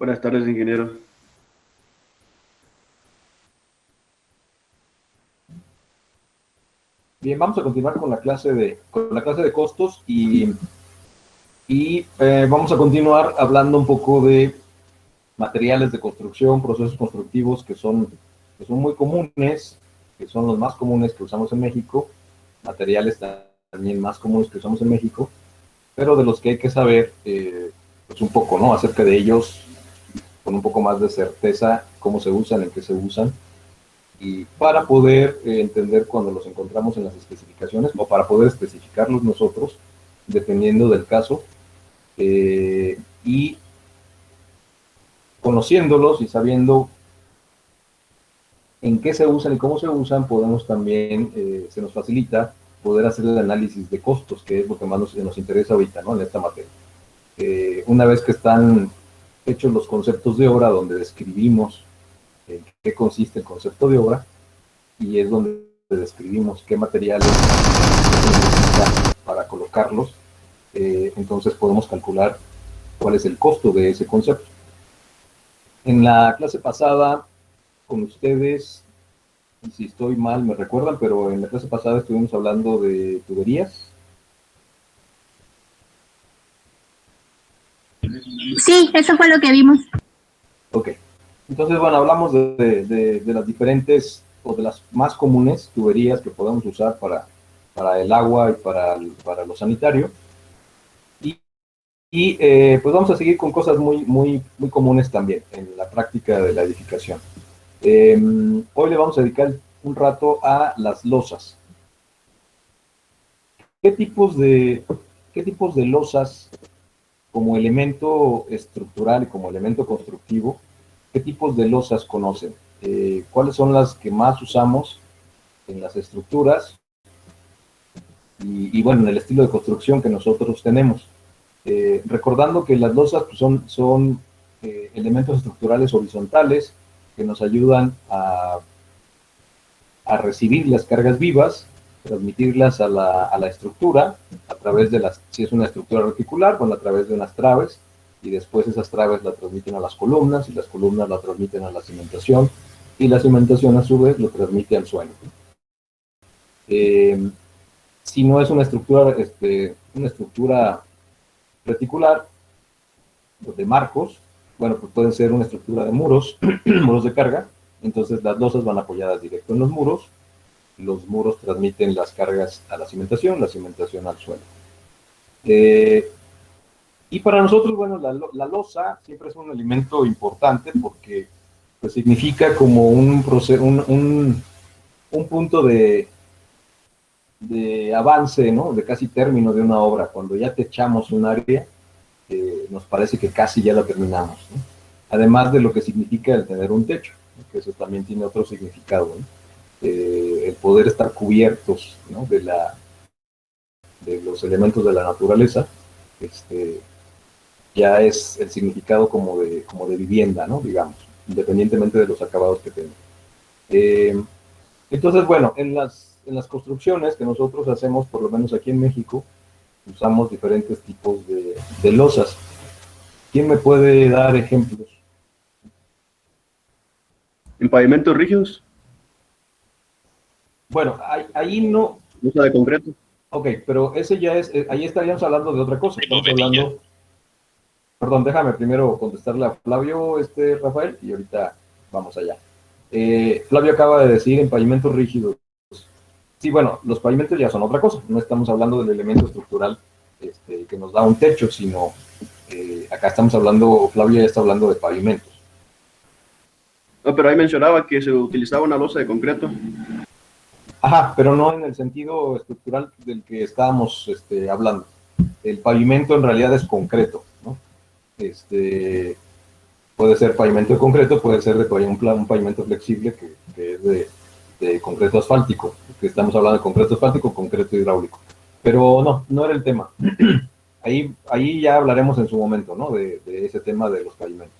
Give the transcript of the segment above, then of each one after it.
Buenas tardes, ingeniero. Bien, vamos a continuar con la clase de costos y vamos a continuar hablando un poco de materiales de construcción, procesos constructivos que son muy comunes, que son los más comunes que usamos en México, materiales también más comunes que usamos en México, pero de los que hay que saber pues un poco, ¿no? Acerca de ellos, con un poco más de certeza, cómo se usan, en qué se usan, y para poder entender cuando los encontramos en las especificaciones o para poder especificarlos nosotros, dependiendo del caso, y conociéndolos y sabiendo en qué se usan y cómo se usan, podemos también, se nos facilita poder hacer el análisis de costos, que es lo que más nos interesa ahorita, ¿no? En esta materia. Una vez que están hechos los conceptos de obra, donde describimos en qué consiste el concepto de obra, y es donde describimos qué materiales se necesitan para colocarlos, entonces podemos calcular cuál es el costo de ese concepto. En la clase pasada, con ustedes, y si estoy mal me recuerdan, pero en la clase pasada estuvimos hablando de tuberías. Sí, eso fue lo que vimos. Ok, entonces bueno, hablamos de las diferentes o de las más comunes tuberías que podemos usar para el agua y para lo sanitario. Y pues vamos a seguir con cosas muy comunes también en la práctica de la edificación. Hoy le vamos a dedicar un rato a las losas. ¿Qué tipos de losas como elemento estructural y como elemento constructivo, qué tipos de losas conocen? ¿Cuáles son las que más usamos en las estructuras? Y bueno, en el estilo de construcción que nosotros tenemos. Recordando que las losas pues, son elementos estructurales horizontales que nos ayudan a recibir las cargas vivas, transmitirlas a la estructura a través de si es una estructura reticular, bueno, a través de unas traves, y después esas traves la transmiten a las columnas, y las columnas la transmiten a la cimentación, y la cimentación a su vez lo transmite al suelo. Si no es una estructura reticular, pues de marcos, bueno, pues pueden ser una estructura de muros, muros de carga, entonces las losas van apoyadas directo en los muros transmiten las cargas a la cimentación al suelo. Y para nosotros, bueno, la losa siempre es un elemento importante porque pues, significa como un punto de avance, ¿no? De casi término de una obra. Cuando ya techamos un área, nos parece que casi ya la terminamos, ¿no? Además de lo que significa el tener un techo, ¿no? Que eso también tiene otro significado, ¿no? El poder estar cubiertos, ¿no? de los elementos de la naturaleza, ya es el significado como de vivienda, ¿no? Digamos, independientemente de los acabados que tenga. Entonces, bueno, en las construcciones que nosotros hacemos, por lo menos aquí en México, usamos diferentes tipos de losas. ¿Quién me puede dar ejemplos? ¿En pavimentos rígidos? Bueno, ahí no. ¿Losa de concreto? Ok, pero ese ya es, ahí estaríamos hablando de otra cosa. Estamos hablando. Perdón, déjame primero contestarle a Flavio, Rafael, y ahorita vamos allá. Flavio acaba de decir en pavimentos rígidos. Sí, bueno, los pavimentos ya son otra cosa. No estamos hablando del elemento estructural que nos da un techo, sino acá estamos hablando, Flavio ya está hablando de pavimentos. No, pero ahí mencionaba que se utilizaba una losa de concreto. Ajá, pero no en el sentido estructural del que estábamos hablando. El pavimento en realidad es concreto, ¿no? Puede ser pavimento de concreto, puede ser un pavimento flexible que es de concreto asfáltico, que estamos hablando de concreto asfáltico, concreto hidráulico. Pero no era el tema. Ahí ya hablaremos en su momento, ¿no? De ese tema de los pavimentos.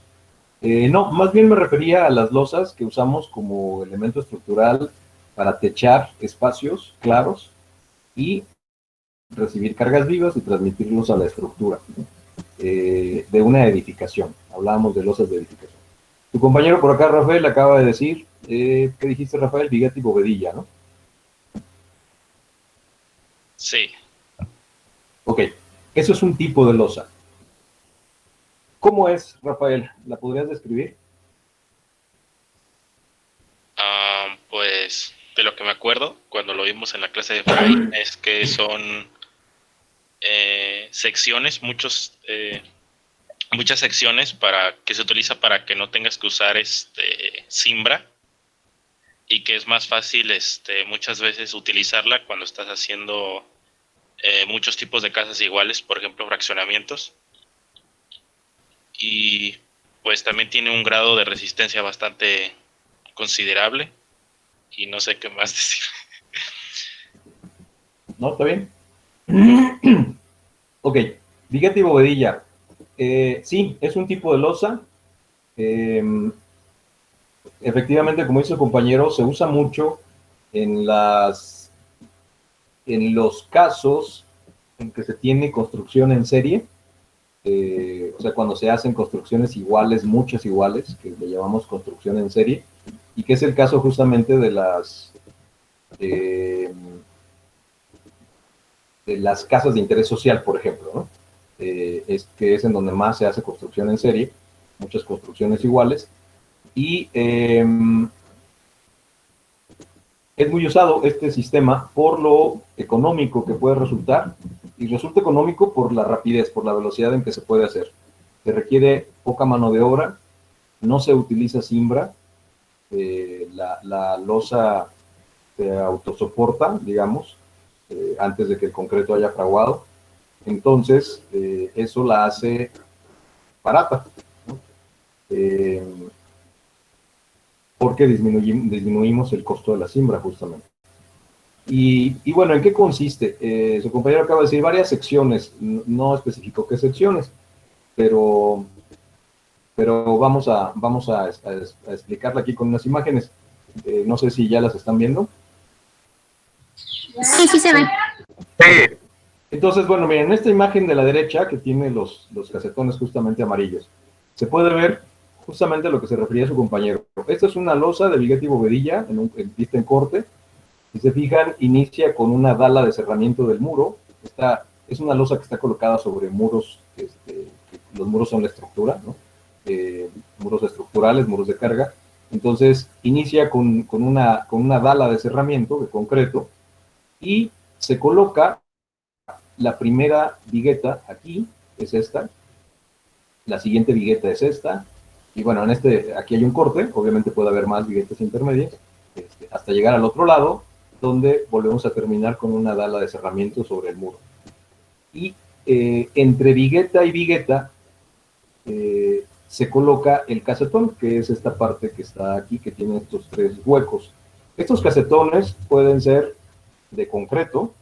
No, más bien me refería a las losas que usamos como elemento estructural para techar espacios claros y recibir cargas vivas y transmitirlos a la estructura. de una edificación. Hablábamos de losas de edificación. Tu compañero por acá, Rafael, acaba de decir, ¿qué dijiste, Rafael? Vigueta y bovedilla, ¿no? Sí. Ok, eso es un tipo de losa. ¿Cómo es, Rafael? ¿La podrías describir? Pues de lo que me acuerdo cuando lo vimos en la clase de Fray es que son secciones, muchas secciones para que se utiliza para que no tengas que usar cimbra, y que es más fácil muchas veces utilizarla cuando estás haciendo muchos tipos de casas iguales, por ejemplo fraccionamientos, y pues también tiene un grado de resistencia bastante considerable, y no sé qué más decir. ¿No? ¿Está bien? Ok, vigueta y bovedilla. Sí, es un tipo de losa. Efectivamente, como dice el compañero, se usa mucho en los casos en que se tiene construcción en serie. O sea, cuando se hacen construcciones iguales, muchas iguales, que le llamamos construcción en serie, y que es el caso justamente de las casas de interés social, por ejemplo, ¿no? Que es en donde más se hace construcción en serie, muchas construcciones iguales, y es muy usado este sistema por lo económico que puede resultar, y resulta económico por la rapidez, por la velocidad en que se puede hacer. Se requiere poca mano de obra, no se utiliza cimbra, la losa se autosoporta, digamos, antes de que el concreto haya fraguado. Entonces, eso la hace barata, ¿no? Porque disminuimos el costo de la siembra, justamente. Y bueno, ¿en qué consiste? Su compañero acaba de decir varias secciones, no especificó qué secciones, pero vamos a explicarla aquí con unas imágenes. No sé si ya las están viendo. Sí, sí se ve. Sí. Entonces, bueno, miren, en esta imagen de la derecha, que tiene los casetones justamente amarillos, se puede ver justamente a lo que se refería su compañero. Esta es una losa de vigueta y bovedilla en vista en corte. Si se fijan, inicia con una dala de cerramiento del muro. Esta es una losa que está colocada sobre muros, los muros son la estructura, ¿no? Muros estructurales, muros de carga. Entonces, inicia con una dala de cerramiento de concreto y se coloca la primera vigueta aquí, es esta, la siguiente vigueta es esta, y bueno, aquí hay un corte, obviamente puede haber más viguetas intermedias, hasta llegar al otro lado, donde volvemos a terminar con una dala de cerramiento sobre el muro. Y entre vigueta y vigueta se coloca el casetón, que es esta parte que está aquí, que tiene estos tres huecos. Estos casetones pueden ser de concreto,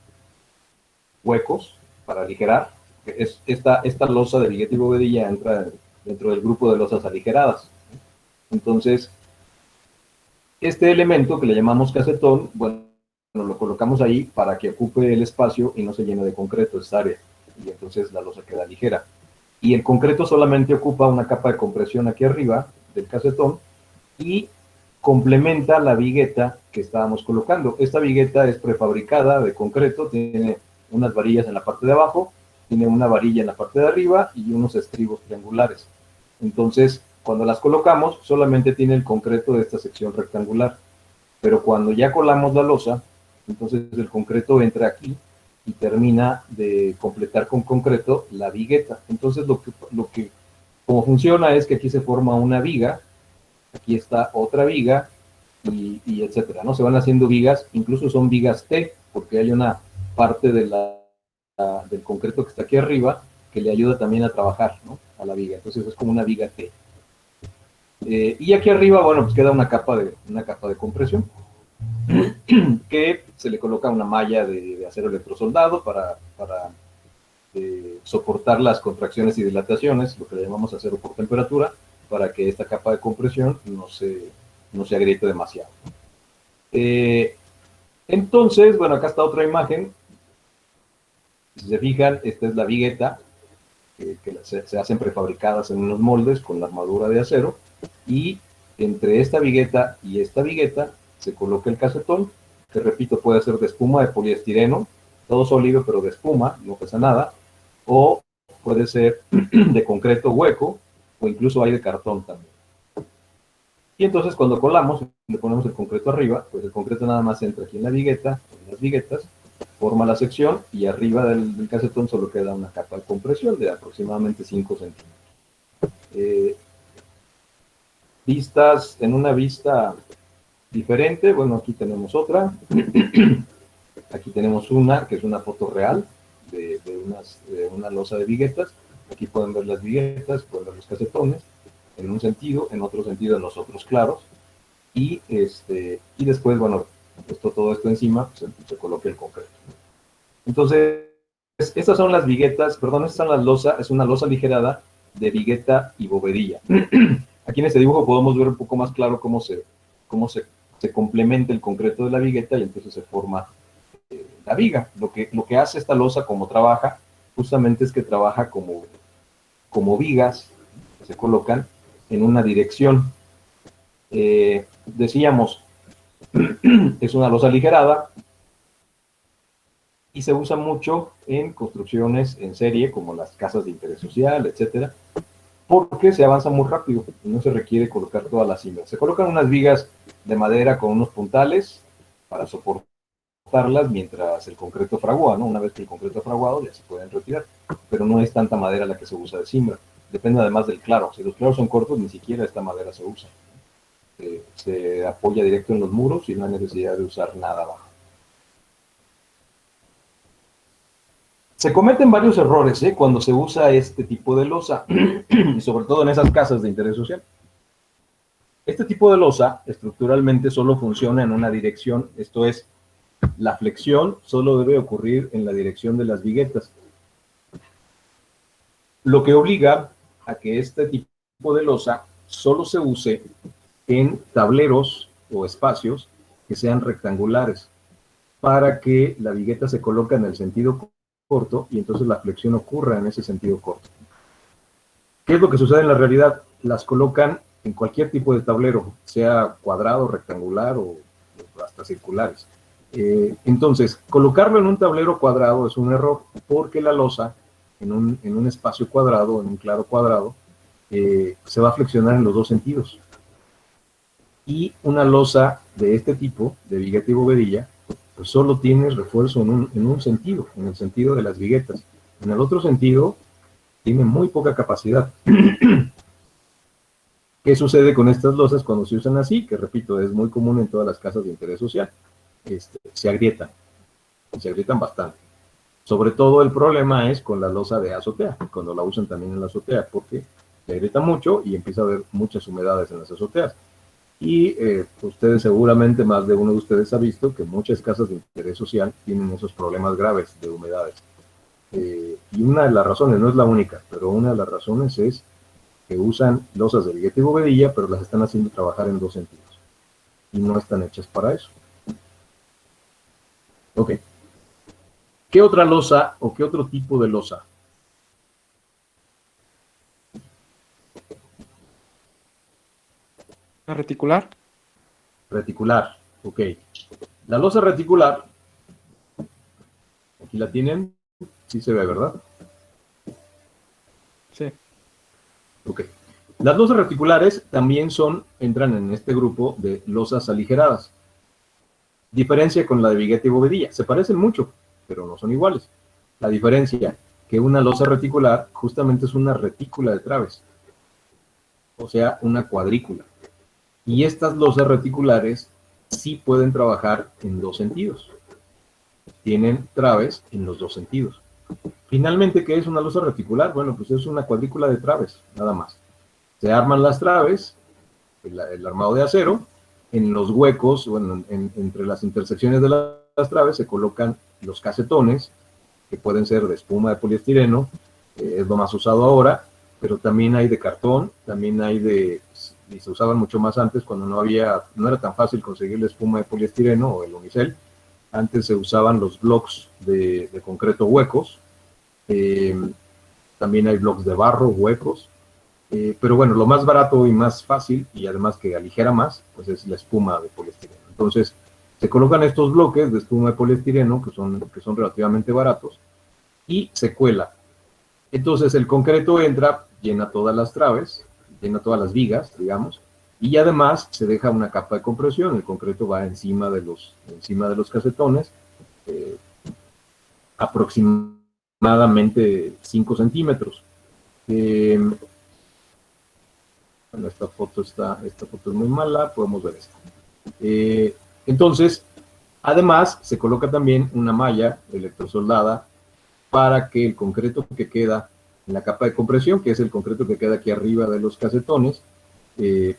huecos para aligerar. Esta losa de vigueta y bovedilla entra dentro del grupo de losas aligeradas. Entonces, este elemento que le llamamos casetón, bueno, lo colocamos ahí para que ocupe el espacio y no se llene de concreto esta área. Y entonces la losa queda ligera. Y el concreto solamente ocupa una capa de compresión aquí arriba del casetón y complementa la vigueta que estábamos colocando. Esta vigueta es prefabricada de concreto, tiene unas varillas en la parte de abajo, tiene una varilla en la parte de arriba y unos estribos triangulares. Entonces, cuando las colocamos, solamente tiene el concreto de esta sección rectangular. Pero cuando ya colamos la losa, entonces el concreto entra aquí y termina de completar con concreto la vigueta. Entonces, como funciona es que aquí se forma una viga, aquí está otra viga, y etcétera, ¿no? Se van haciendo vigas, incluso son vigas T, porque hay una parte del concreto que está aquí arriba que le ayuda también a trabajar, ¿no? A la viga. Entonces es como una viga T. Y aquí arriba, bueno, pues queda una capa de compresión que se le coloca una malla de acero electrosoldado para soportar las contracciones y dilataciones, lo que le llamamos acero por temperatura, para que esta capa de compresión no se agriete demasiado. Entonces, bueno, acá está otra imagen. Si se fijan, esta es la vigueta que se hacen prefabricadas en unos moldes con la armadura de acero, y entre esta vigueta y esta vigueta se coloca el casetón, que repito, puede ser de espuma de poliestireno, todo sólido pero de espuma, no pesa nada, o puede ser de concreto hueco, o incluso hay de cartón también. Y entonces cuando colamos, le ponemos el concreto arriba, pues el concreto nada más entra aquí en la vigueta, en las viguetas, forma la sección, y arriba del casetón solo queda una capa de compresión de aproximadamente 5 centímetros. Vistas, en una vista diferente, bueno, aquí tenemos otra. Aquí tenemos una, que es una foto real de una losa de viguetas. Aquí pueden ver las viguetas, pueden ver los casetones, en un sentido, en otro sentido en los otros claros. Y después, bueno, puesto todo esto encima, se coloca el concreto. Entonces, estas son las viguetas, perdón, esta es la losa, es una losa aligerada de vigueta y bovedilla. Aquí en este dibujo podemos ver un poco más claro cómo se complementa el concreto de la vigueta y entonces se forma la viga. Lo que hace esta losa, como trabaja, justamente es que trabaja como vigas que se colocan en una dirección. Decíamos, es una losa aligerada y se usa mucho en construcciones en serie, como las casas de interés social, etcétera, porque se avanza muy rápido y no se requiere colocar todas las cimbras. Se colocan unas vigas de madera con unos puntales para soportarlas mientras el concreto fragua, ¿no? Una vez que el concreto ha fraguado ya se pueden retirar, pero no es tanta madera la que se usa de cimbra. Depende además del claro. Si los claros son cortos, ni siquiera esta madera se usa. Se apoya directo en los muros y no hay necesidad de usar nada abajo. Se cometen varios errores cuando se usa este tipo de losa, y sobre todo en esas casas de interés social. Este tipo de losa estructuralmente solo funciona en una dirección, esto es, la flexión solo debe ocurrir en la dirección de las viguetas, lo que obliga a que este tipo de losa solo se use en tableros o espacios que sean rectangulares, para que la vigueta se coloque en el sentido corto y entonces la flexión ocurra en ese sentido corto. ¿Qué es lo que sucede en la realidad? Las colocan en cualquier tipo de tablero, sea cuadrado, rectangular o hasta circulares. Entonces, colocarlo en un tablero cuadrado es un error, porque la losa en un espacio cuadrado, en un claro cuadrado, se va a flexionar en los dos sentidos. Y una losa de este tipo, de vigueta y bovedilla, pues solo tiene refuerzo en un sentido, en el sentido de las viguetas. En el otro sentido, tiene muy poca capacidad. ¿Qué sucede con estas losas cuando se usan así? Que repito, es muy común en todas las casas de interés social. Se agrietan bastante. Sobre todo el problema es con la losa de azotea, cuando la usan también en la azotea, porque se agrieta mucho y empieza a haber muchas humedades en las azoteas. Y ustedes seguramente, más de uno de ustedes ha visto que muchas casas de interés social tienen esos problemas graves de humedades. Y una de las razones, no es la única, pero una de las razones es que usan losas de vigueta y bovedilla, pero las están haciendo trabajar en dos sentidos. Y no están hechas para eso. Ok. ¿Qué otra losa o qué otro tipo de losa? ¿La reticular? Reticular, ok. La losa reticular, aquí la tienen, sí se ve, ¿verdad? Sí. Ok. Las losas reticulares también entran en este grupo de losas aligeradas. Diferencia con la de vigueta y bovedilla. Se parecen mucho, pero no son iguales. La diferencia, que una losa reticular justamente es una retícula de traves. O sea, una cuadrícula. Y estas losas reticulares sí pueden trabajar en dos sentidos. Tienen traves en los dos sentidos. Finalmente, ¿qué es una losa reticular? Bueno, pues es una cuadrícula de traves, nada más. Se arman las traves, el armado de acero, en los huecos, bueno, entre las intersecciones de las traves se colocan los casetones, que pueden ser de espuma de poliestireno, es lo más usado ahora, pero también hay de cartón, también hay y se usaban mucho más antes cuando no era tan fácil conseguir la espuma de poliestireno o el unicel. Antes se usaban los blocks de concreto huecos, también hay blocks de barro, huecos, pero bueno, lo más barato y más fácil, y además que aligera más, pues es la espuma de poliestireno. Entonces, se colocan estos bloques de espuma de poliestireno, que son relativamente baratos, y se cuela. Entonces, el concreto entra, llena todas las traves, llena todas las vigas, digamos, y además se deja una capa de compresión. El concreto va encima de los casetones, aproximadamente 5 centímetros. Bueno, esta foto es muy mala, podemos ver esta. Entonces, además, se coloca también una malla electrosoldada para que el concreto que queda en la capa de compresión, que es el concreto que queda aquí arriba de los casetones,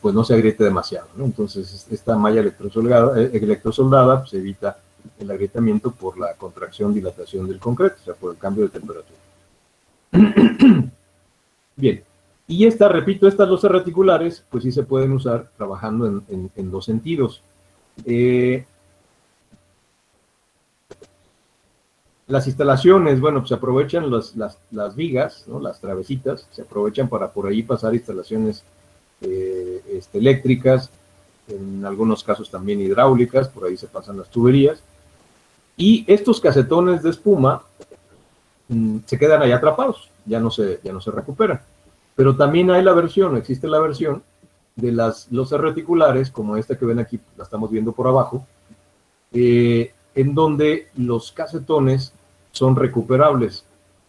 pues no se agriete demasiado, ¿no? Entonces, esta malla electrosoldada pues, evita el agrietamiento por la contracción, dilatación del concreto, o sea, por el cambio de temperatura. Bien, y repito, estas losas reticulares, pues sí se pueden usar trabajando en dos sentidos. Las instalaciones, bueno, pues se aprovechan las vigas, ¿no? Las travesitas, se aprovechan para por ahí pasar instalaciones eléctricas, en algunos casos también hidráulicas, por ahí se pasan las tuberías, y estos casetones de espuma se quedan ahí atrapados, ya no se recuperan. Pero también existe la versión de las losas reticulares, como esta que ven aquí, la estamos viendo por abajo, en donde los casetones son recuperables.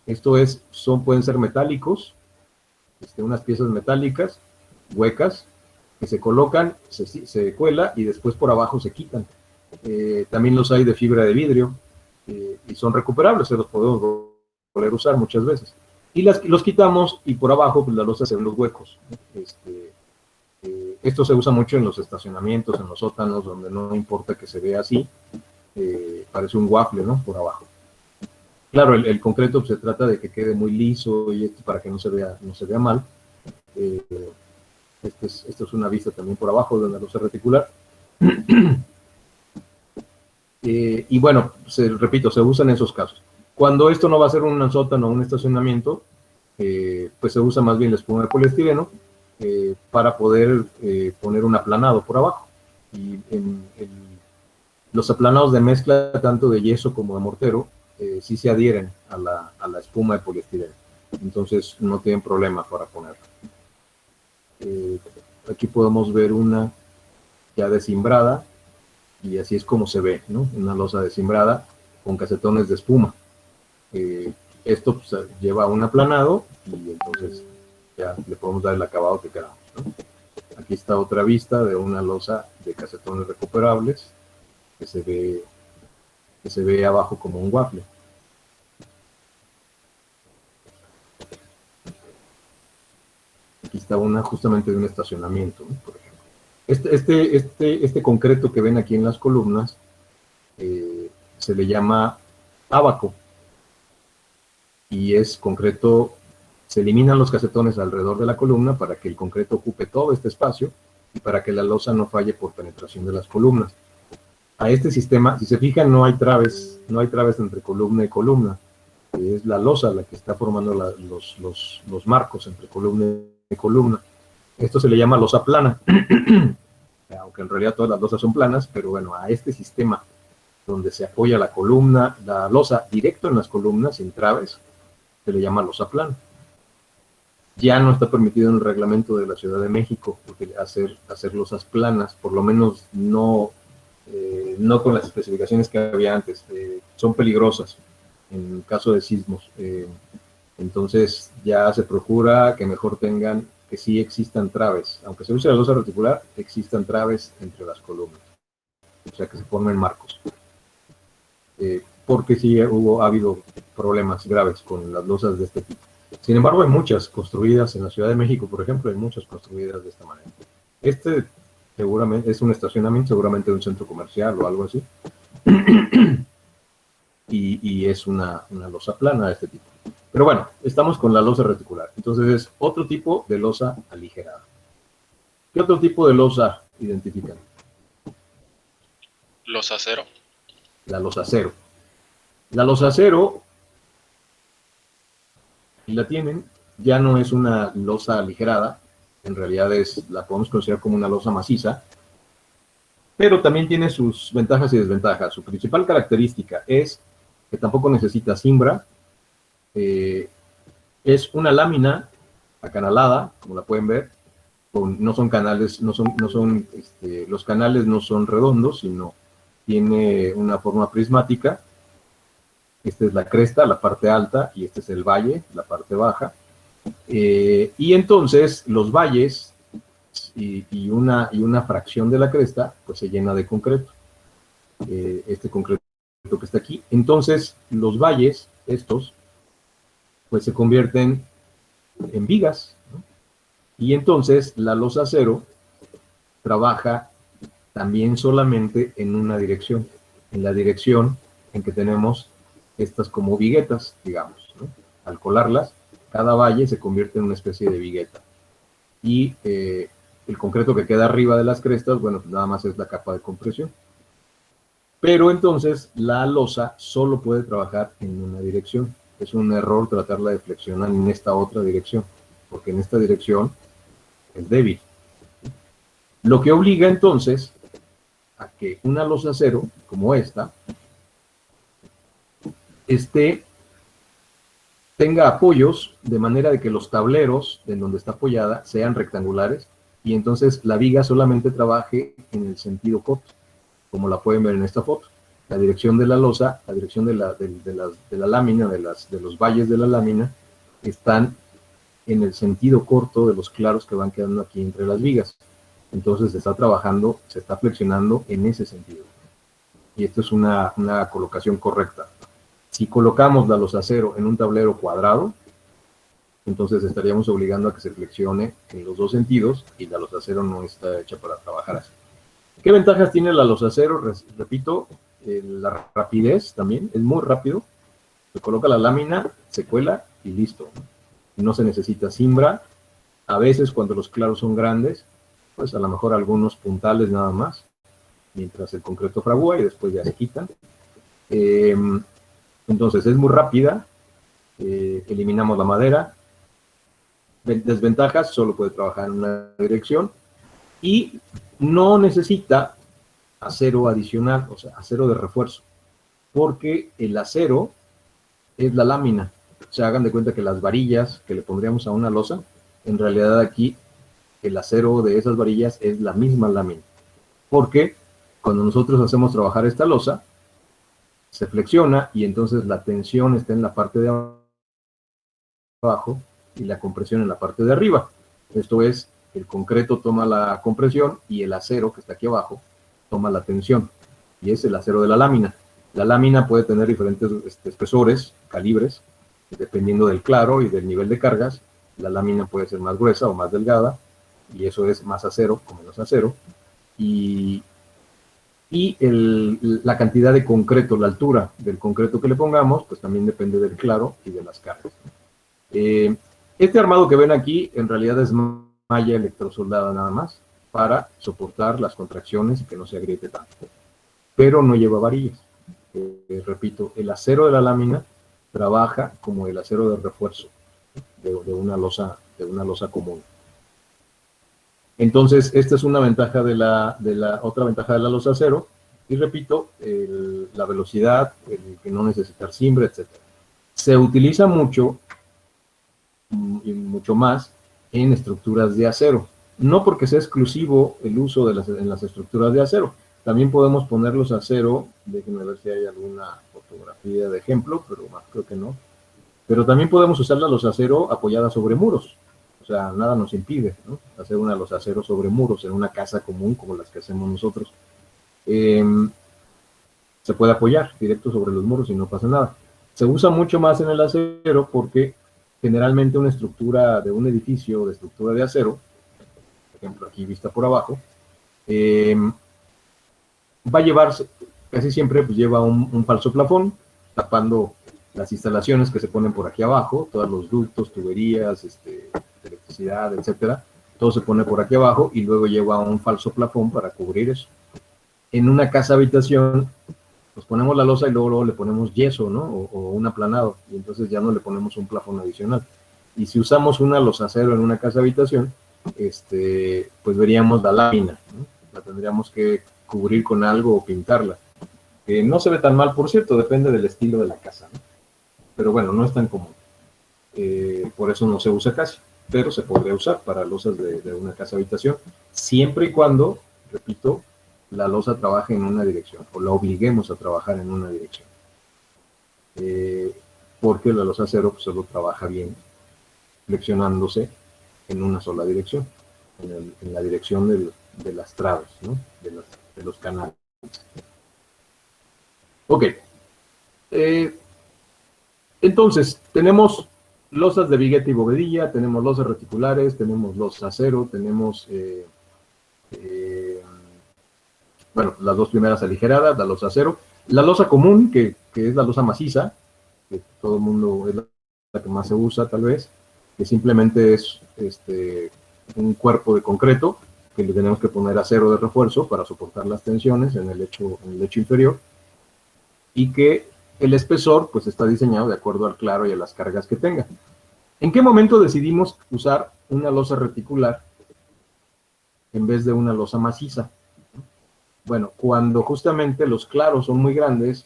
Esto es, pueden ser metálicos, unas piezas metálicas, huecas, que se colocan, se cuela y después por abajo se quitan. También los hay de fibra de vidrio y son recuperables, se los podemos volver a usar muchas veces. Y los quitamos y por abajo pues, la losa se ven los huecos. Esto se usa mucho en los estacionamientos, en los sótanos, donde no importa que se vea así, parece un waffle, ¿no? Por abajo. Claro, el concreto pues, se trata de que quede muy liso y para que no se vea mal. Esto es una vista también por abajo de una losa reticular. Y bueno, repito, se usa en esos casos. Cuando esto no va a ser un sótano o un estacionamiento, pues se usa más bien la espuma de poliestireno para poder poner un aplanado por abajo. Y los aplanados de mezcla, tanto de yeso como de mortero, sí se adhieren a la espuma de poliestireno. Entonces no tienen problema para ponerla. Aquí podemos ver una ya desimbrada, y así es como se ve, ¿no? Una losa desimbrada con casetones de espuma. Esto pues, lleva un aplanado y entonces ya le podemos dar el acabado que queramos, ¿no? Aquí está otra vista de una losa de casetones recuperables que se ve abajo como un waffle. Aquí está una justamente de un estacionamiento, ¿no? Por ejemplo. Este concreto que ven aquí en las columnas se le llama ábaco y es concreto, se eliminan los casetones alrededor de la columna para que el concreto ocupe todo este espacio y para que la losa no falle por penetración de las columnas. A este sistema, si se fijan, no hay traves entre columna y columna, es la losa la que está formando los marcos entre columna y columna. Esto se le llama losa plana, aunque en realidad todas las losas son planas, pero bueno, a este sistema donde se apoya la columna, la losa directo en las columnas, sin traves, se le llama losa plana. Ya no está permitido en el reglamento de la Ciudad de México hacer losas planas, por lo menos no con las especificaciones que había antes. Son peligrosas en caso de sismos. Entonces ya se procura que mejor tengan, que sí existan traves, aunque se use la losa reticular, existan traves entre las columnas, o sea que se formen marcos. Porque sí ha habido problemas graves con las losas de este tipo. Sin embargo, hay muchas construidas en la Ciudad de México, por ejemplo, hay muchas construidas de esta manera. Seguramente es un estacionamiento, seguramente de un centro comercial o algo así. Y es una losa plana de este tipo. Pero bueno, estamos con la losa reticular. Entonces es otro tipo de losa aligerada. ¿Qué otro tipo de losa identifican? Losa acero. La losa acero. La losa acero y la tienen. Ya no es una losa aligerada, en realidad la podemos considerar como una losa maciza, pero también tiene sus ventajas y desventajas. Su principal característica es que tampoco necesita cimbra, es una lámina acanalada, como la pueden ver, no son canales, los canales no son redondos, sino tiene una forma prismática. Esta es la cresta, la parte alta, y este es el valle, la parte baja. Y entonces los valles y una fracción de la cresta, pues se llena de concreto. Este concreto que está aquí. Entonces los valles, estos, pues se convierten en vigas, ¿no? Y entonces la losa acero trabaja también solamente en una dirección, en la dirección en que tenemos estas como viguetas, digamos, ¿no? Al colarlas, cada valle se convierte en una especie de vigueta. Y el concreto que queda arriba de las crestas, bueno, pues nada más es la capa de compresión. Pero entonces la losa solo puede trabajar en una dirección. Es un error tratarla de flexionar en esta otra dirección, porque en esta dirección es débil. Lo que obliga entonces a que una losa acero, como esta, tenga apoyos de manera de que los tableros en donde está apoyada sean rectangulares, y entonces la viga solamente trabaje en el sentido corto, como la pueden ver en esta foto. La dirección de la losa, la dirección de la lámina, de los valles de la lámina, están en el sentido corto de los claros que van quedando aquí entre las vigas. Entonces se está trabajando, se está flexionando en ese sentido. Y esto es una colocación correcta. Si colocamos la losa acero en un tablero cuadrado, entonces estaríamos obligando a que se flexione en los dos sentidos, y la losa acero no está hecha para trabajar así. ¿Qué ventajas tiene la losa acero? Repito, la rapidez también, es muy rápido. Se coloca la lámina, se cuela y listo. No se necesita cimbra. A veces cuando los claros son grandes, pues a lo mejor algunos puntales nada más, mientras el concreto fragúa y después ya se quitan. Entonces es muy rápida, eliminamos la madera. Desventajas, solo puede trabajar en una dirección y no necesita acero adicional, o sea, acero de refuerzo, porque el acero es la lámina. O sea, hagan de cuenta que las varillas que le pondríamos a una losa, en realidad aquí el acero de esas varillas es la misma lámina, porque cuando nosotros hacemos trabajar esta losa, se flexiona y entonces la tensión está en la parte de abajo y la compresión en la parte de arriba. Esto es, el concreto toma la compresión y el acero que está aquí abajo toma la tensión, y es el acero de la lámina. La lámina puede tener diferentes espesores, calibres, dependiendo del claro y del nivel de cargas. La lámina puede ser más gruesa o más delgada, y eso es más acero o menos acero. Y la cantidad de concreto, la altura del concreto que le pongamos, pues también depende del claro y de las cargas. Este armado que ven aquí, en realidad es malla electrosoldada nada más, para soportar las contracciones y que no se agriete tanto. Pero no lleva varillas. Repito, el acero de la lámina trabaja como el acero de refuerzo de una losa común. Entonces, esta es una ventaja otra ventaja de la losa acero, y repito, la velocidad, el que no necesitar cimbra, etc. Se utiliza mucho, y mucho más, en estructuras de acero. No porque sea exclusivo el uso en las estructuras de acero. También podemos ponerlos a acero, déjenme ver si hay alguna fotografía de ejemplo, pero creo que no. Pero también podemos usar la losa acero apoyada sobre muros. O sea, nada nos impide, ¿no?, hacer una losa acero sobre muros en una casa común como las que hacemos nosotros. Se puede apoyar directo sobre los muros y no pasa nada. Se usa mucho más en el acero porque generalmente una estructura de un edificio de estructura de acero, por ejemplo aquí vista por abajo, va a llevarse, casi siempre pues lleva un falso plafón tapando las instalaciones que se ponen por aquí abajo, todos los ductos, tuberías, electricidad, etcétera. Todo se pone por aquí abajo y luego lleva un falso plafón para cubrir eso. En una casa habitación Pues ponemos la losa y luego le ponemos yeso, ¿no? O un aplanado, y entonces ya no le ponemos un plafón adicional. Y si usamos una losa acero en una casa habitación, pues veríamos la lámina, ¿no? La tendríamos que cubrir con algo o pintarla. Que no se ve tan mal, por cierto, depende del estilo de la casa, ¿no? Pero bueno, no es tan común. Por eso no se usa casi, pero se podría usar para losas de una casa habitación, siempre y cuando, repito, la losa trabaje en una dirección, o la obliguemos a trabajar en una dirección. Porque la losa acero pues, solo trabaja bien flexionándose en una sola dirección, en la dirección de las traves, ¿no? de los canales. Ok. Entonces, tenemos losas de vigueta y bovedilla, tenemos losas reticulares, tenemos losa acero, tenemos, bueno, las dos primeras aligeradas, la losa acero. La losa común, que es la losa maciza, que todo el mundo es la que más se usa tal vez, que simplemente es un cuerpo de concreto que le tenemos que poner acero de refuerzo para soportar las tensiones en el lecho inferior, y que el espesor pues está diseñado de acuerdo al claro y a las cargas que tenga. ¿En qué momento decidimos usar una losa reticular en vez de una losa maciza? Bueno, cuando justamente los claros son muy grandes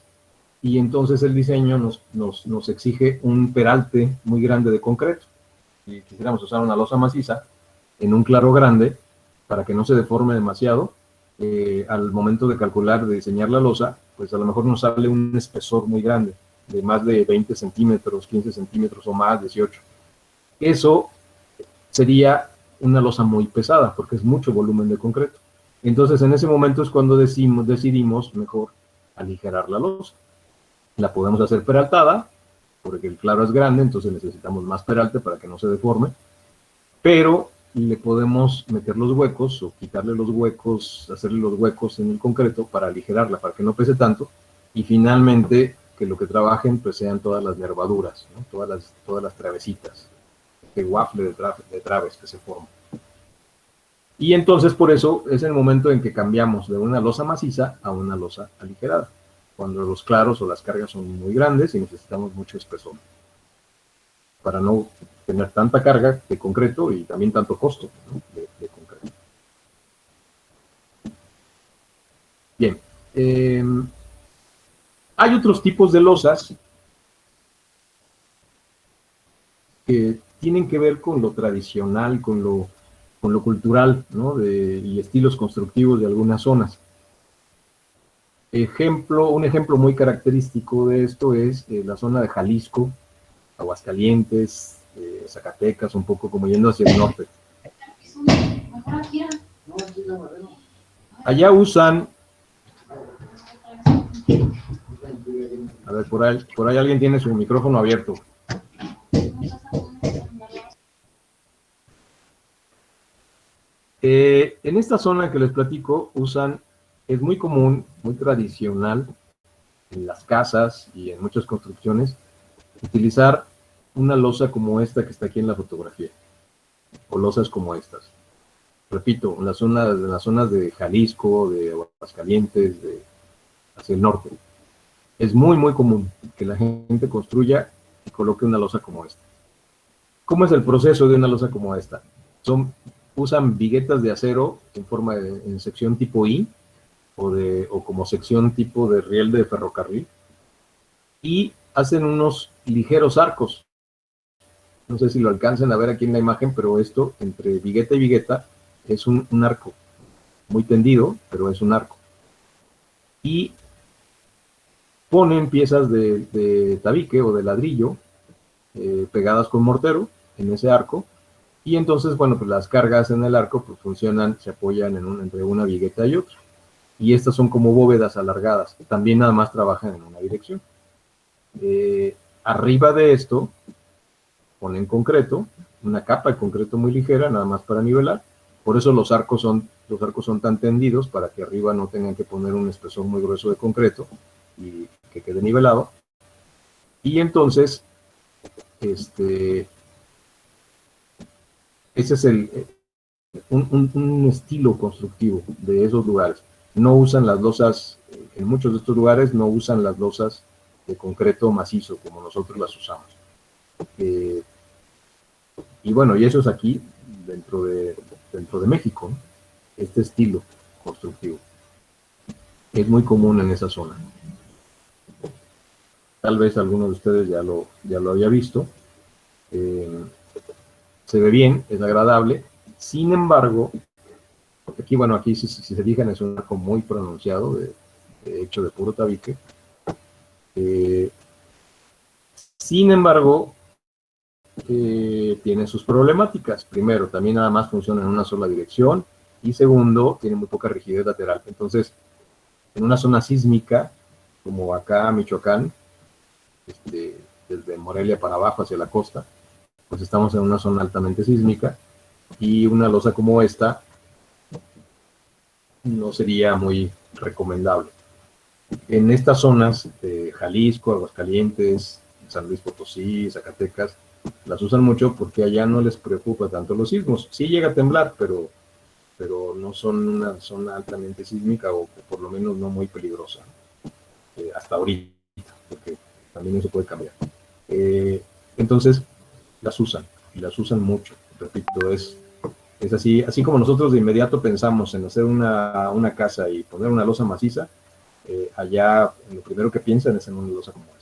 y entonces el diseño nos exige un peralte muy grande de concreto. Si quisiéramos usar una losa maciza en un claro grande, para que no se deforme demasiado, al momento de calcular, de diseñar la losa, pues a lo mejor nos sale un espesor muy grande, de más de 20 centímetros, 15 centímetros o más, 18. Eso sería una losa muy pesada, porque es mucho volumen de concreto. Entonces, en ese momento es cuando decidimos mejor aligerar la losa. La podemos hacer peraltada, porque el claro es grande, entonces necesitamos más peralte para que no se deforme, pero le podemos meter los huecos o quitarle los huecos, hacerle los huecos en el concreto para aligerarla, para que no pese tanto, y finalmente que lo que trabajen pues sean todas las nervaduras, ¿no? todas las travesitas, de waffle de traves que se forman. Y entonces por eso es el momento en que cambiamos de una losa maciza a una losa aligerada, cuando los claros o las cargas son muy grandes y necesitamos mucho espesor, para no tener tanta carga de concreto y también tanto costo, ¿no? de concreto. Bien, hay otros tipos de losas que tienen que ver con lo tradicional, con lo cultural, ¿no? Y estilos constructivos de algunas zonas. Un ejemplo muy característico de esto es la zona de Jalisco, Aguascalientes, Zacatecas, un poco como yendo hacia el norte. Allá usan, a ver, por ahí alguien tiene su micrófono abierto. En esta zona que les platico es muy común, muy tradicional en las casas y en muchas construcciones, utilizar una losa como esta que está aquí en la fotografía, o losas como estas. Repito, en las zonas de Jalisco, de Aguascalientes, hacia el norte. Es muy, muy común que la gente construya y coloque una losa como esta. ¿Cómo es el proceso de una losa como esta? Usan viguetas de acero en sección tipo I, o como sección tipo de riel de ferrocarril, y hacen unos ligeros arcos. No sé si lo alcanzan a ver aquí en la imagen, pero esto, entre vigueta y vigueta, es un arco. Muy tendido, pero es un arco. Y ponen piezas de tabique o de ladrillo pegadas con mortero en ese arco, y entonces, bueno, pues las cargas en el arco pues funcionan, se apoyan entre una vigueta y otra. Y estas son como bóvedas alargadas, también nada más trabajan en una dirección. Arriba de esto ponen concreto, una capa de concreto muy ligera, nada más para nivelar. Por eso los arcos son tan tendidos, para que arriba no tengan que poner un espesor muy grueso de concreto y que quede nivelado. Y entonces, ese es un estilo constructivo de esos lugares. No usan las losas en muchos de estos lugares no usan las losas de concreto macizo como nosotros las usamos. Y bueno, y eso es aquí, dentro de México, ¿no? Este estilo constructivo es muy común en esa zona. Tal vez alguno de ustedes ya lo había visto. Se ve bien, es agradable. Sin embargo, aquí, bueno, aquí si se fijan es un arco muy pronunciado, hecho de puro tabique. Sin embargo, tiene sus problemáticas. Primero, también nada más funciona en una sola dirección. Y segundo, tiene muy poca rigidez lateral. Entonces, en una zona sísmica, como acá Michoacán, desde Morelia para abajo hacia la costa, pues estamos en una zona altamente sísmica y una losa como esta no sería muy recomendable. En estas zonas de Jalisco, Aguascalientes, San Luis Potosí, Zacatecas, las usan mucho porque allá no les preocupa tanto los sismos. Sí llega a temblar, pero no son una zona altamente sísmica o por lo menos no muy peligrosa, hasta ahorita, porque también eso puede cambiar. Entonces, las usan, y las usan mucho. Repito, es así como nosotros de inmediato pensamos en hacer una casa y poner una losa maciza, allá lo primero que piensan es en una losa como esta.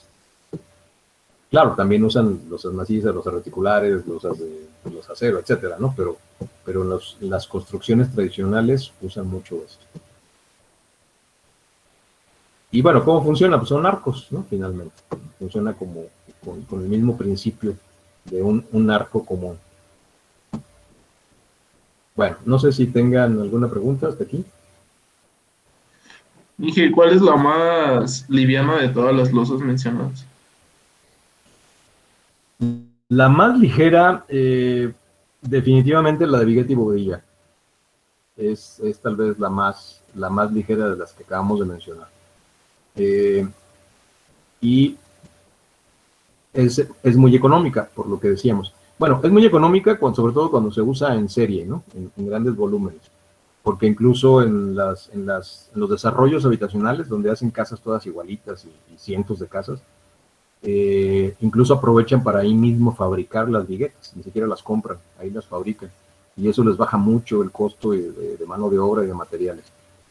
Claro, también usan losas macizas, losas reticulares, losas de acero, etcétera, ¿no? Pero las construcciones tradicionales usan mucho esto. Y bueno, ¿cómo funciona? Pues son arcos, ¿no? Finalmente. Funciona como con el mismo principio de un arco común. Bueno, no sé si tengan alguna pregunta hasta aquí. Dije, ¿cuál es la más liviana de todas las losas mencionadas? La más ligera, definitivamente la de Vigueta y Bobadilla. Es tal vez la más ligera de las que acabamos de mencionar. Y es muy económica, por lo que decíamos. Bueno, es muy económica, sobre todo cuando se usa en serie, ¿no? En grandes volúmenes. Porque incluso en los desarrollos habitacionales, donde hacen casas todas igualitas y cientos de casas, incluso aprovechan para ahí mismo fabricar las viguetas, ni siquiera las compran, ahí las fabrican. Y eso les baja mucho el costo de mano de obra y de materiales,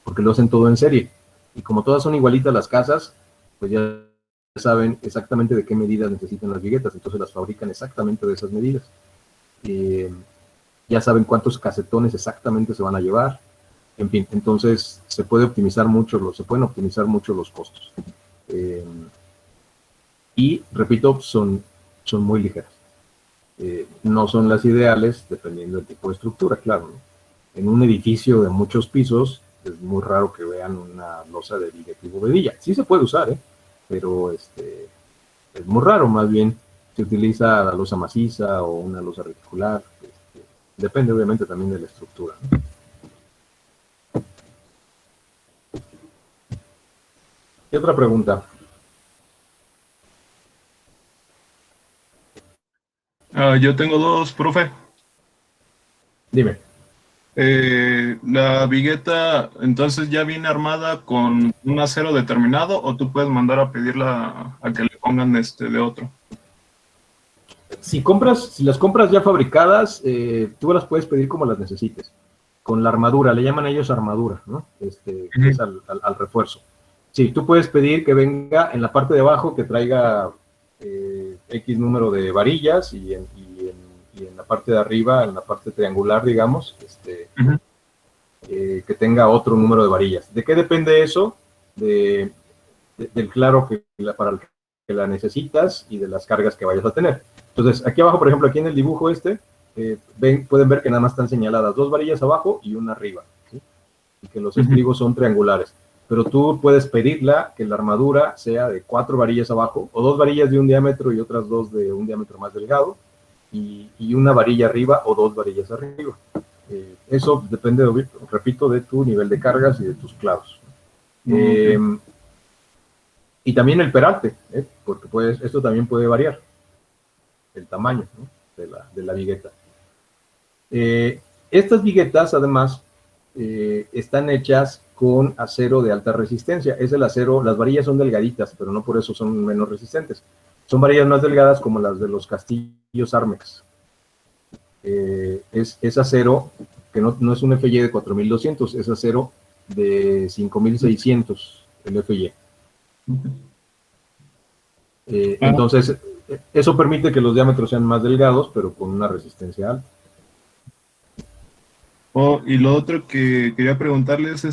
porque lo hacen todo en serie. Y como todas son igualitas las casas, pues ya saben exactamente de qué medidas necesitan las viguetas, entonces las fabrican exactamente de esas medidas. Ya saben cuántos casetones exactamente se van a llevar. En fin, entonces se pueden optimizar mucho los costos. Y, repito, son muy ligeras. No son las ideales, dependiendo del tipo de estructura, claro, ¿no? En un edificio de muchos pisos, es muy raro que vean una losa de Vigueta y Bobadilla. Sí se puede usar, pero es muy raro. Más bien se utiliza la losa maciza o una losa reticular. Depende, obviamente, también de la estructura, ¿no? ¿Qué otra pregunta? Yo tengo dos, profe. Dime. ¿La vigueta entonces ya viene armada con un acero determinado o tú puedes mandar a pedirla a que le pongan de otro? Si las compras ya fabricadas, tú las puedes pedir como las necesites. Con la armadura, le llaman ellos armadura, ¿no? Que es al refuerzo. Sí, tú puedes pedir que venga en la parte de abajo, que traiga X número de varillas y en la parte de arriba, en la parte triangular, digamos, que tenga otro número de varillas. ¿De qué depende eso? Del claro para el que la necesitas y de las cargas que vayas a tener. Entonces, aquí abajo, por ejemplo, aquí en el dibujo pueden ver que nada más están señaladas 2 varillas abajo y una arriba, ¿sí? Y que los estribos son triangulares. Pero tú puedes pedirla que la armadura sea de 4 varillas abajo, o 2 varillas de un diámetro y otras 2 de un diámetro más delgado, y una varilla arriba o 2 varillas arriba. Eso depende, repito, de tu nivel de cargas y de tus clavos. Y también el peralte, porque esto también puede variar, el tamaño, ¿no? de la vigueta. Estas viguetas, además, están hechas con acero de alta resistencia. Es el acero, las varillas son delgaditas, pero no por eso son menos resistentes. Son varillas más delgadas como las de los castillos Armex. Es acero que no es un FY de 4200, es acero de 5600, el FY. Entonces, eso permite que los diámetros sean más delgados, pero con una resistencia alta. Y lo otro que quería preguntarles,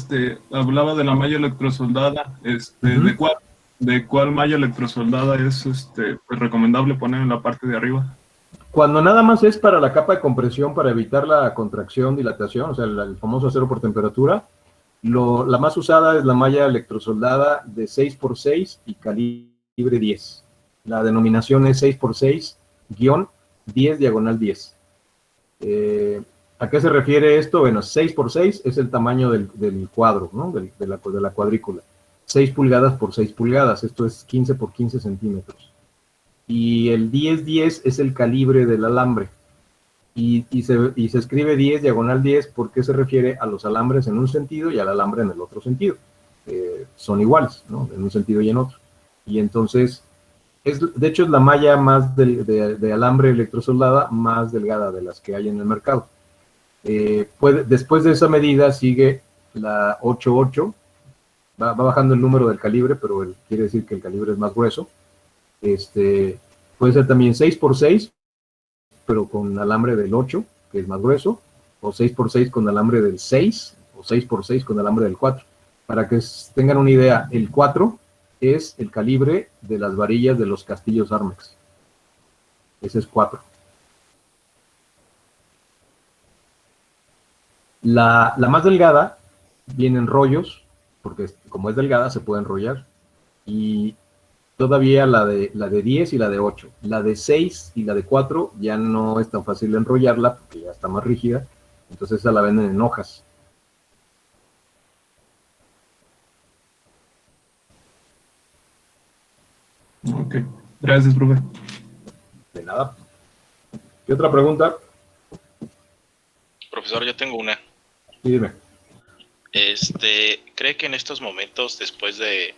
hablaba de la malla electrosoldada, ¿de cuál malla electrosoldada es pues, recomendable poner en la parte de arriba? Cuando nada más es para la capa de compresión, para evitar la contracción, dilatación, o sea, el famoso acero por temperatura, la más usada es la malla electrosoldada de 6x6 y calibre 10. La denominación es 6x6-10/10. ¿A qué se refiere esto? Bueno, 6x6 es el tamaño del cuadro, ¿no? de la cuadrícula. 6 pulgadas por 6 pulgadas, esto es 15 por 15 centímetros. Y el 10-10 es el calibre del alambre. Y se escribe 10/10 porque se refiere a los alambres en un sentido y al alambre en el otro sentido. Son iguales, ¿no? En un sentido y en otro. Y entonces, de hecho, es la malla más de alambre electrosoldada más delgada de las que hay en el mercado. Después de esa medida sigue la 8-8, va bajando el número del calibre, pero quiere decir que el calibre es más grueso. Puede ser también 6x6, pero con alambre del 8, que es más grueso, o 6x6 con alambre del 6, o 6x6 con alambre del 4. Para que tengan una idea, el 4 es el calibre de las varillas de los castillos Armex. Ese es 4. La más delgada viene en rollos, porque como es delgada se puede enrollar, y todavía la de 10 y la de 8. La de 6 y la de 4 ya no es tan fácil enrollarla, porque ya está más rígida, entonces esa la venden en hojas. Ok, gracias, profe. De nada. ¿Qué otra pregunta? Profesor, yo tengo una. Sí, dime. ¿Cree que en estos momentos, después de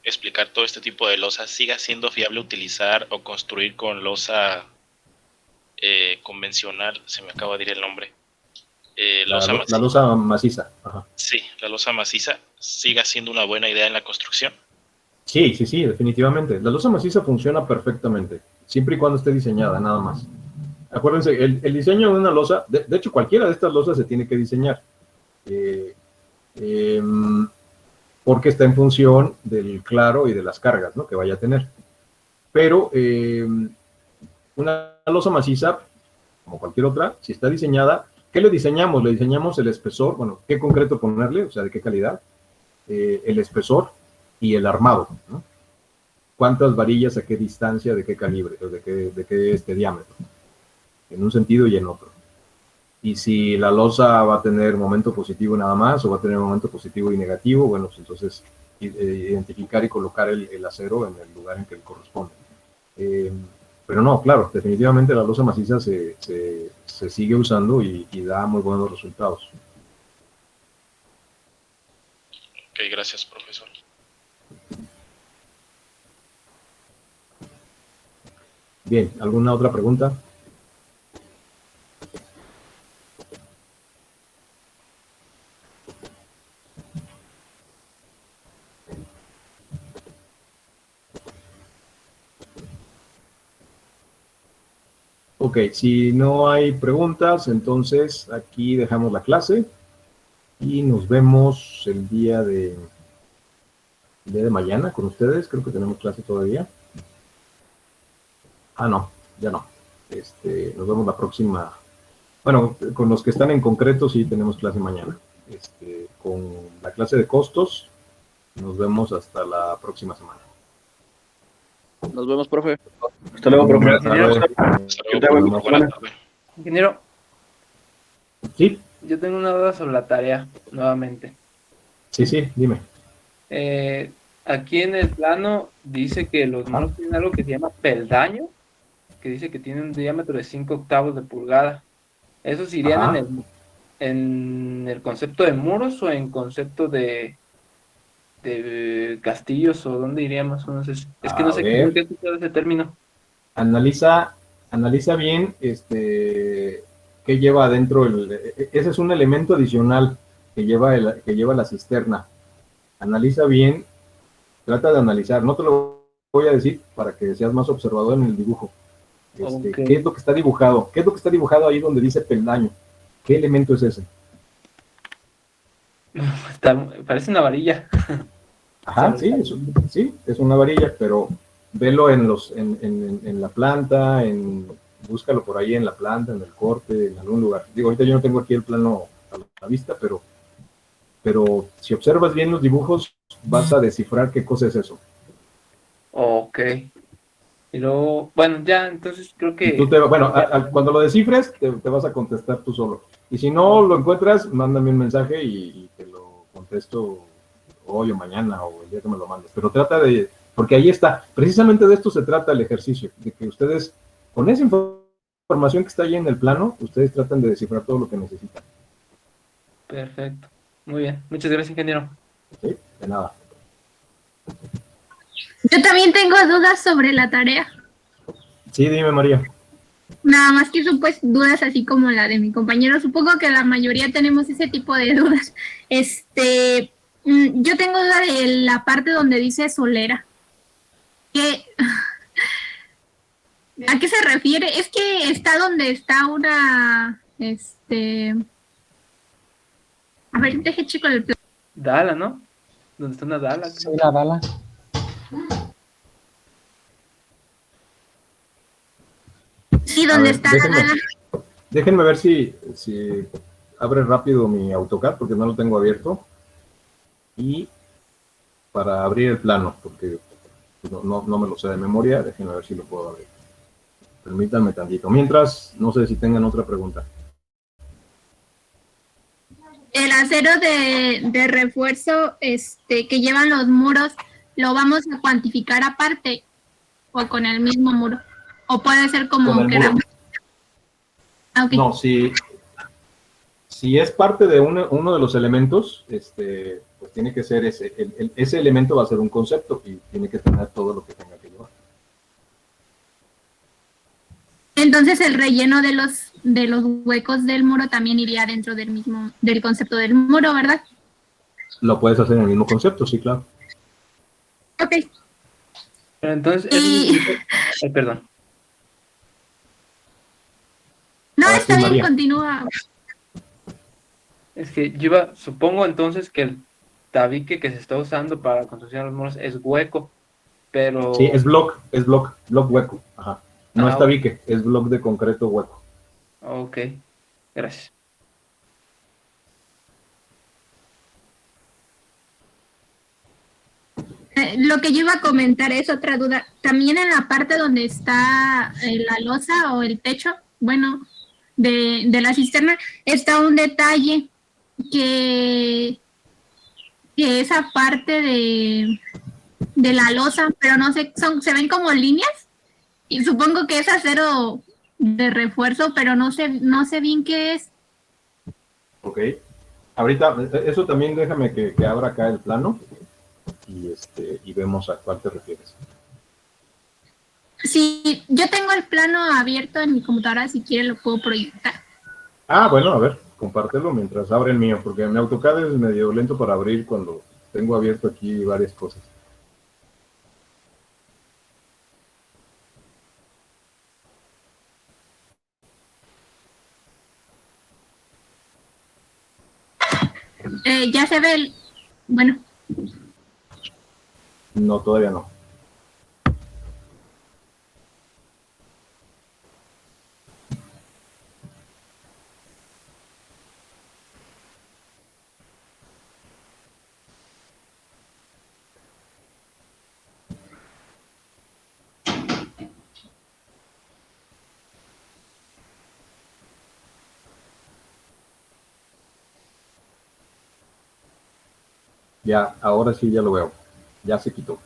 explicar todo este tipo de losas, siga siendo fiable utilizar o construir con losa convencional? Se me acaba de ir el nombre. La losa maciza. Ajá. Sí, la losa maciza siga siendo una buena idea en la construcción. Sí, definitivamente. La losa maciza funciona perfectamente, siempre y cuando esté diseñada, nada más. Acuérdense, el diseño de una losa, de hecho cualquiera de estas losas se tiene que diseñar, porque está en función del claro y de las cargas, ¿no?, que vaya a tener. Pero una losa maciza, como cualquier otra, si está diseñada, ¿qué le diseñamos? Le diseñamos el espesor, bueno, qué concreto ponerle, o sea, de qué calidad, el espesor y el armado, ¿no? ¿Cuántas varillas, a qué distancia, de qué calibre, o de qué diámetro? En un sentido y en otro. Y si la losa va a tener momento positivo nada más, o va a tener momento positivo y negativo, bueno, pues entonces identificar y colocar el acero en el lugar en que le corresponde. Pero no, claro, definitivamente la losa maciza se sigue usando y da muy buenos resultados. Ok, gracias, profesor. Bien, ¿alguna otra pregunta? Ok, si no hay preguntas, entonces aquí dejamos la clase y nos vemos el día de mañana con ustedes. Creo que tenemos clase todavía. Ah, no, ya no. Nos vemos la próxima. Bueno, con los que están en concreto sí tenemos clase mañana. Con la clase de costos nos vemos hasta la próxima semana. Nos vemos, profe. Hasta luego, profe. Buenas tardes. Que tenga buena semana. Ingeniero, Sí, yo tengo una duda sobre la tarea, nuevamente. sí, dime. Aquí en el plano dice que los manos tienen algo que se llama peldaño, que dice que tiene un diámetro de 5 octavos de pulgada. ¿Esos irían Ajá. ¿En el concepto de muros o en concepto de castillos o dónde iría más o menos? Es que no A sé qué, ver, qué es ese término. analiza bien qué lleva adentro. Ese es un elemento adicional que lleva la cisterna. Analiza bien, trata de analizar. No te lo voy a decir para que seas más observador en el dibujo. Ok. ¿Qué es lo que está dibujado? ¿Qué es lo que está dibujado ahí donde dice peldaño? ¿Qué elemento es ese? Parece una varilla. Ajá, sí, es una varilla, pero velo en la planta, búscalo por ahí en la planta, en el corte, en algún lugar. Digo, ahorita yo no tengo aquí el plano a la vista, pero si observas bien los dibujos, vas a descifrar qué cosa es eso. Ok. Y luego, bueno, ya, entonces creo Y que... bueno, cuando lo descifres, te vas a contestar tú solo. Y si no lo encuentras, mándame un mensaje y te lo contesto hoy o mañana o el día que me lo mandes. Pero trata porque ahí está, precisamente de esto se trata el ejercicio, de que ustedes, con esa información que está ahí en el plano, ustedes tratan de descifrar todo lo que necesitan. Perfecto. Muy bien. Muchas gracias, ingeniero. ¿Sí? De nada. Yo también tengo dudas sobre la tarea. Sí, dime, María. Nada más que son pues dudas así como la de mi compañero. Supongo que la mayoría tenemos ese tipo de dudas. Yo tengo duda de la parte donde dice solera. ¿Qué, ¿A qué se refiere? Es que está donde está a ver, deje chico el plan. Dala, ¿no? ¿Dónde está una Dala? Sí, la bala. Sí, A donde ver, está la Dala. déjenme ver si abre rápido mi AutoCAD, porque no lo tengo abierto. Y para abrir el plano, porque no me lo sé de memoria, déjenme ver si lo puedo abrir. Permítanme tantito. Mientras, no sé si tengan otra pregunta. El acero de refuerzo que llevan los muros, ¿lo vamos a cuantificar aparte o con el mismo muro? ¿O puede ser Con como el que muro. Okay. No, si es parte de uno de los elementos, pues tiene que ser ese elemento va a ser un concepto y tiene que tener todo lo que tenga que llevar. Entonces el relleno de los huecos del muro también iría dentro del concepto del muro, ¿verdad? Lo puedes hacer en el mismo concepto, sí, claro. Ok. Pero entonces, perdón. No, Ahora sí, está bien, María. continúa. Es que supongo entonces que el tabique que se está usando para la construcción de los muros es hueco, Sí, pero... es block hueco. Ajá. No es Ah, tabique, es block de concreto hueco. ok, gracias. Lo que yo iba a comentar es otra duda. También en la parte donde está la losa o el techo, bueno, de la cisterna, está un detalle que, que esa parte de la losa, pero no sé, se ven como líneas y supongo que es acero de refuerzo, pero no sé bien qué es. Ok. Ahorita, eso también déjame que abra acá el plano y vemos a cuál te refieres. Sí, yo tengo el plano abierto en mi computadora, si quiere lo puedo proyectar. Ah, bueno, a ver, compártelo mientras abre el mío, porque mi AutoCAD es medio lento para abrir cuando tengo abierto aquí varias cosas. Ya se ve bueno, No, todavía no. Ya, ahora sí ya lo veo. Ya se quitó.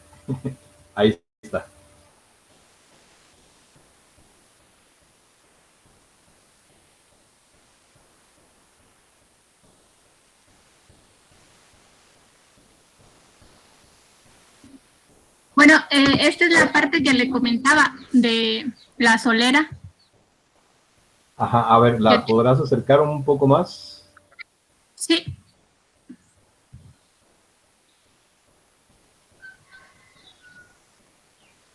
Ahí está. Bueno, esta es la parte que le comentaba de la solera. Ajá, a ver, ¿la podrás acercar un poco más? Sí.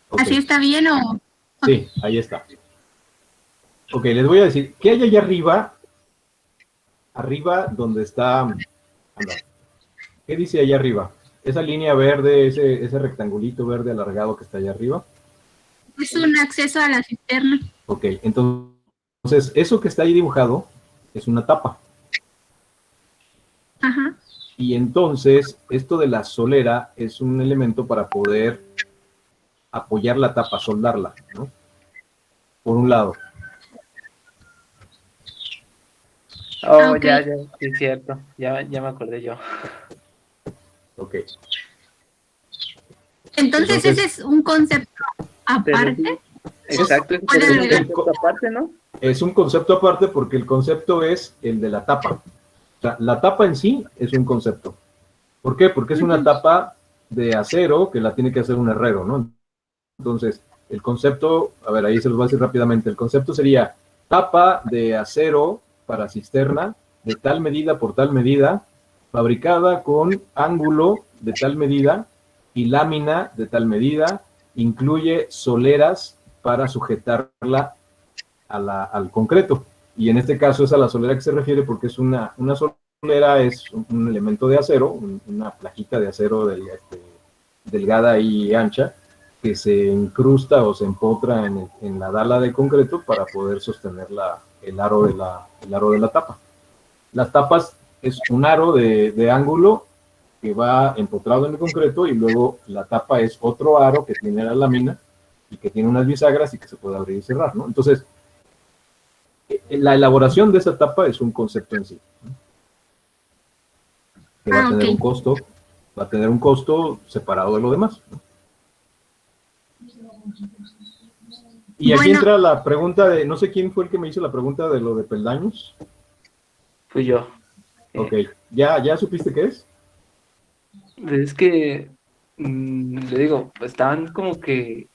Ok. ¿Así está bien o...? Sí, ahí está. Ok, les voy a decir, ¿qué hay allá arriba? Arriba donde está... Anda. ¿Qué dice allá arriba? Esa línea verde, ese rectangulito verde alargado que está allá arriba. Es un acceso a la cisterna. Ok, entonces eso que está ahí dibujado es una tapa. Ajá. Y entonces esto de la solera es un elemento para poder apoyar la tapa, soldarla, ¿no? Por un lado. Oh, Ok. ya, sí, es cierto. Ya me acordé yo. Ok. Entonces ese es un concepto Pero aparte. sí, exacto, es ¿Puede un agregar? concepto aparte, ¿no? Es un concepto aparte porque el concepto es el de la tapa. O sea, la tapa en sí es un concepto. ¿Por qué? Porque es una tapa de acero que la tiene que hacer un herrero, ¿no? Entonces, el concepto, a ver, ahí se los voy a decir rápidamente. El concepto sería tapa de acero para cisterna de tal medida por tal medida, fabricada con ángulo de tal medida y lámina de tal medida, incluye soleras para sujetarla al concreto. Y en este caso es a la solera que se refiere porque es una solera, es un elemento de acero, una plajita de acero delgada y ancha, que se incrusta o se empotra en la dala de concreto para poder sostener el aro de la tapa. Las tapas es un aro de ángulo que va empotrado en el concreto y luego la tapa es otro aro que tiene la lámina y que tiene unas bisagras y que se puede abrir y cerrar, ¿no? Entonces, la elaboración de esa tapa es un concepto en sí, ¿no? Que va a tener un costo, va a tener un costo separado de lo demás, ¿no? Y aquí entra la pregunta de, no sé quién fue el que me hizo la pregunta de lo de peldaños. Fui yo. Ok, ¿ya supiste qué es? Es que, le digo, estaban como que,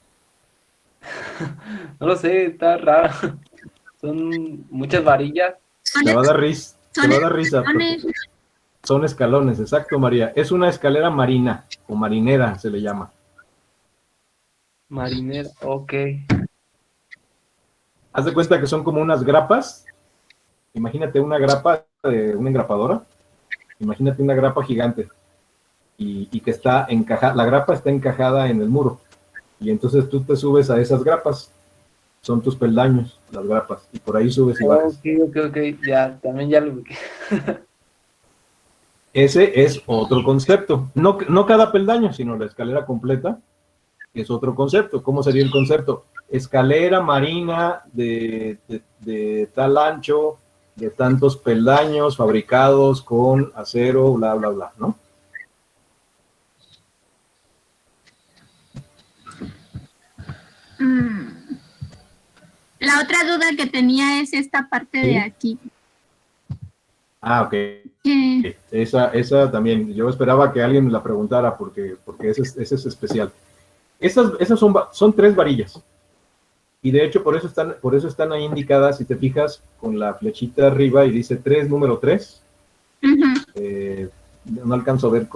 no lo sé, está raro. Son muchas varillas. Te va a dar risa, son escalones, exacto, María. Es una escalera marina, o marinera se le llama. Marinera, ok. Haz de cuenta que son como unas grapas. Imagínate una grapa de una engrapadora. Imagínate una grapa gigante. Y que está encajada, la grapa está encajada en el muro. Y entonces tú te subes a esas grapas. Son tus peldaños, las grapas. Y por ahí subes y bajas. Ok, ya, también ya lo ubiqué. Ese es otro concepto. No cada peldaño, sino la escalera completa es otro concepto. ¿Cómo sería el concepto? Escalera marina de tal ancho, de tantos peldaños fabricados con acero, bla, bla, bla, ¿no? La otra duda que tenía es esta parte de aquí. Ah, ok. Esa también, yo esperaba que alguien me la preguntara porque esa es especial. Esas son 3 varillas. Y de hecho por eso están ahí indicadas, si te fijas, con la flechita arriba y dice 3, número 3. No alcanzo a ver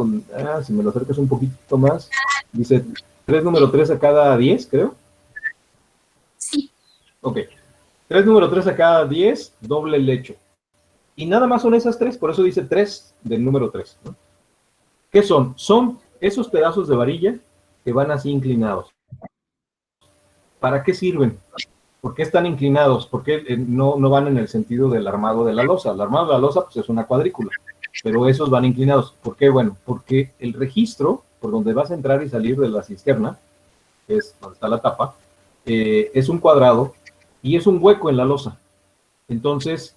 si me lo acercas un poquito más. Dice 3, número 3 a cada 10, creo. Sí. Ok. 3, número 3 a cada 10, doble lecho. Y nada más son esas 3, por eso dice 3 del número 3, ¿no? ¿Qué son? Son esos pedazos de varilla que van así inclinados. ¿Para qué sirven? ¿Por qué están inclinados? ¿Por qué no van en el sentido del armado de la losa? El armado de la losa pues, es una cuadrícula, pero esos van inclinados. ¿Por qué? Bueno, porque el registro por donde vas a entrar y salir de la cisterna, que es donde está la tapa, es un cuadrado y es un hueco en la losa. Entonces,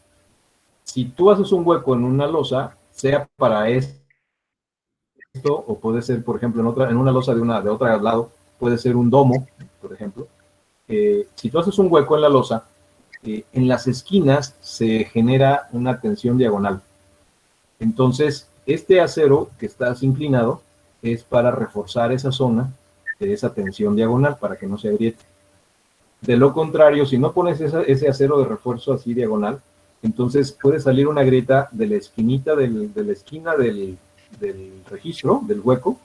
si tú haces un hueco en una losa, sea para esto, o puede ser, por ejemplo, en una losa de otro lado, puede ser un domo, por ejemplo. Si tú haces un hueco en la losa, en las esquinas se genera una tensión diagonal. Entonces, este acero que está inclinado es para reforzar esa zona de esa tensión diagonal para que no se agriete. De lo contrario, si no pones ese acero de refuerzo así diagonal, entonces puede salir una grieta de la esquinita de la esquina del registro, del hueco,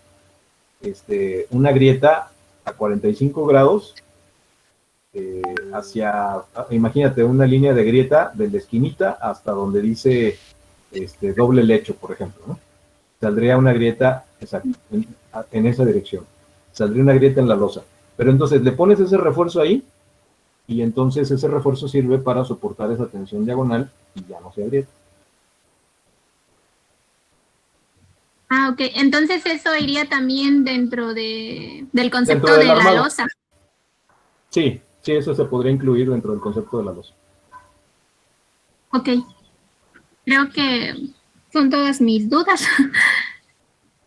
una grieta a 45 grados hacia, imagínate, una línea de grieta de la esquinita hasta donde dice doble lecho, por ejemplo, ¿no? Saldría una grieta, exacto, en esa dirección. Saldría una grieta en la losa. Pero entonces le pones ese refuerzo ahí, y entonces ese refuerzo sirve para soportar esa tensión diagonal y ya no se agrieta. Ah, ok. Entonces eso iría también dentro del concepto Dentro del de la armado. losa. Sí, sí, eso se podría incluir dentro del concepto de la losa. Ok. Creo que son todas mis dudas.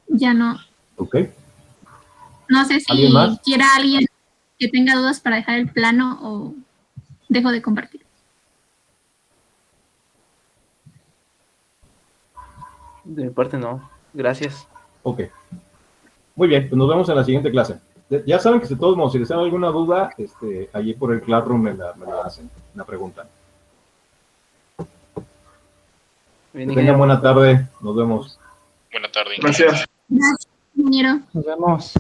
Ya no. Ok. No sé si ¿Alguien más? quiera alguien que tenga dudas para dejar el plano o dejo de compartir. De mi parte no. Gracias. Ok. Muy bien, pues nos vemos en la siguiente clase. Ya saben que de todos modos, si les dan alguna duda, allí por el Classroom me la hacen, la preguntan. Bien, Que tengan ingeniero. buena tarde, nos vemos. Buena tarde. Gracias. Gracias, ingeniero. Nos vemos.